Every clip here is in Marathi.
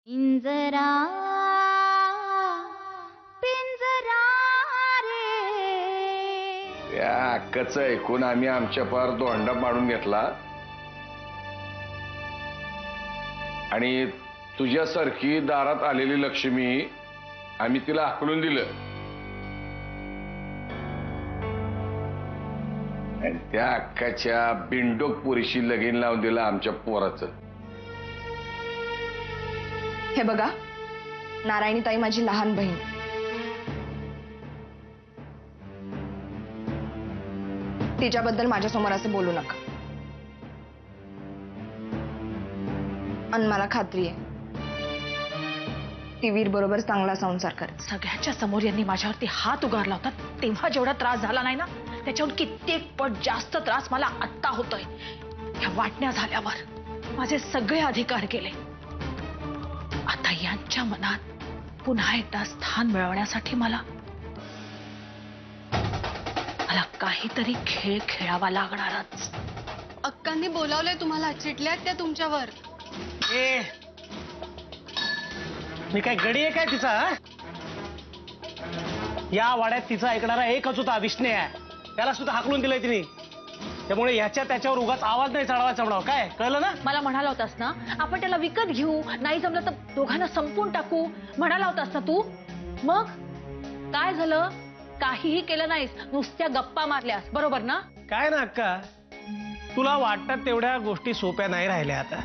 पिंजरा पिंजरा रे. या अक्काचं ऐकून आम्ही आमच्या पार दोंडा पाडून घेतला आणि तुझ्यासारखी दारात आलेली लक्ष्मी आम्ही तिला हाकलून दिलं आणि त्या अक्काच्या बिंडोक पुरीशी लगीन लावून दिलं आमच्या पोराचं. हे बघा, नारायणी ताई माझी लहान बहीण. तिच्याबद्दल माझ्यासमोर असं बोलू नका. आणि मला खात्री आहे ती वीर बरोबर चांगला संसार करेल. सगळ्यांच्या समोर यांनी माझ्यावरती हात उगारला होता तेव्हा जेवढा त्रास झाला नाही ना, त्याच्याहून कित्येक पट जास्त त्रास मला आत्ता होतोय. ह्या वाटण्या झाल्यावर माझे सगळे अधिकार गेले. आता यांच्या मनात पुन्हा एकदा स्थान मिळवण्यासाठी मला काहीतरी खेळ खेळावा लागणारच. अक्कांनी बोलावलंय तुम्हाला, चिडल्यात त्या तुमच्यावर. ए मी काय गडी आहे काय तिचा? या वाड्यात तिचा ऐकणारा एकच होता, विष्णे आहे. त्याला सुद्धा हाकलून दिलंय तिने. त्यामुळे ह्याच्या त्याच्यावर उगाच आवाज नाही चढवायचा. काय कळलं ना? मला म्हणाला होतास ना आपण त्याला विकत घेऊ, नाही जमलं तर दोघांना संपून टाकू म्हणाला होतास ना तू. मग काय झालं? काहीही केलं नाहीस, नुसत्या गप्पा मारल्यास, बरोबर ना? काय ना अक्का, तुला वाटतात तेवढ्या गोष्टी सोप्या नाही राहिल्या आता.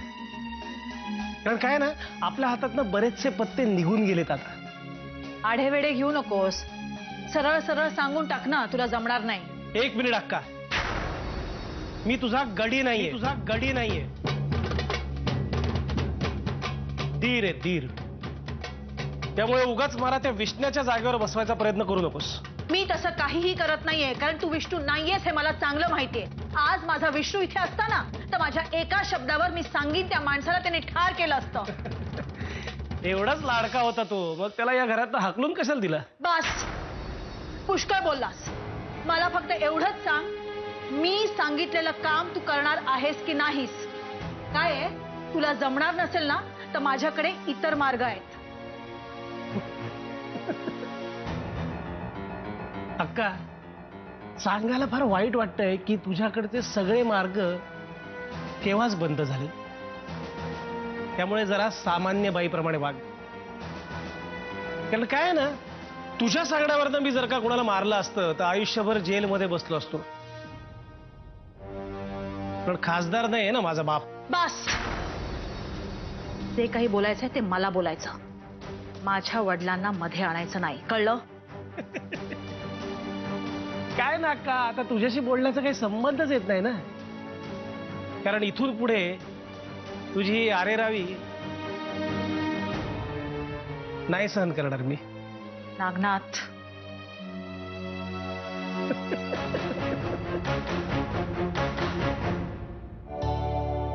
कारण काय ना, आपल्या हातातनं बरेचसे पत्ते निघून गेलेत आता. आढेवेडे घेऊ नकोस, सरळ सरळ सांगून टाक ना तुला जमणार नाही. एक मिनिट अक्का, मी तुझा गडी नाहीये. धीर आहे धीर. त्यामुळे उगाच मला त्या विष्ण्याच्या जागेवर बसवायचा प्रयत्न करू नकोस. मी तसं काहीही करत नाहीये, कारण तू विष्णू नाहीयेस हे मला चांगलं माहितीये. आज माझा विष्णू इथे असता ना तर माझ्या एका शब्दावर मी सांगीन त्या माणसाला त्याने ठार केलं असतं. एवढाच लाडका होता तो, मग त्याला या घरात हाकलून कशाला दिला? बस, पुष्कळ बोललास. मला फक्त एवढंच सांग, मी सांगितलेलं काम तू करणार आहेस की नाहीस? काय आहे, तुला जमणार नसेल ना तर माझ्याकडे इतर मार्ग आहेत. अक्का, सांगायला फार वाईट वाटतंय की तुझ्याकडचे सगळे मार्ग केव्हाच बंद झाले. त्यामुळे जरा सामान्य बाईप्रमाणे वाग. कारण काय ना, तुझ्या सांगण्यावरनं मी जर का कोणाला मारलं असतं तर आयुष्यभर जेलमध्ये बसलो असतो. पण खासदार नाही ना माझा बाप. बस, जे काही बोलायचंय ते मला बोलायचं, माझ्या वडिलांना मध्ये आणायचं नाही, कळलं? काय ना अक्का, आता तुझ्याशी बोलण्याचा काही संबंधच येत नाही ना. कारण इथून पुढे तुझी आरेरावी नाही सहन करणार मी. नागनाथ,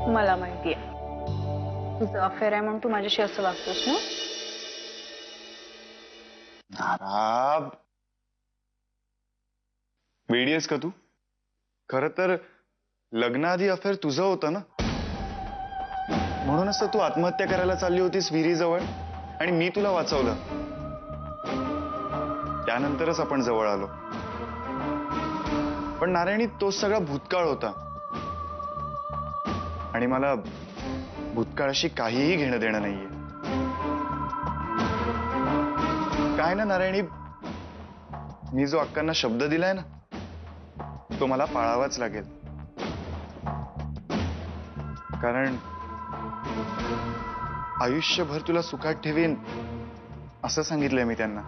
मला माहितीये तुझं अफेअर आहे म्हणून तू माझ्याशी असं वागतोस ना. नाराब वेडीयस का तू? खरं तर लग्नाआधी अफेअर तुझं होतं ना, म्हणूनच तर तू आत्महत्या करायला चालली होतीस विहिरीजवळ आणि मी तुला वाचवलं. त्यानंतरच आपण जवळ आलो. पण नारायणी, तो सगळा भूतकाळ होता आणि मला भूतकाळाशी काहीही घेणं देणं नाहीये. काय ना नारायणी, मी जो अक्कांना शब्द दिलाय ना तो मला पाळावाच लागेल. कारण आयुष्यभर तुला सुखात ठेवीन असं सांगितलंय मी त्यांना.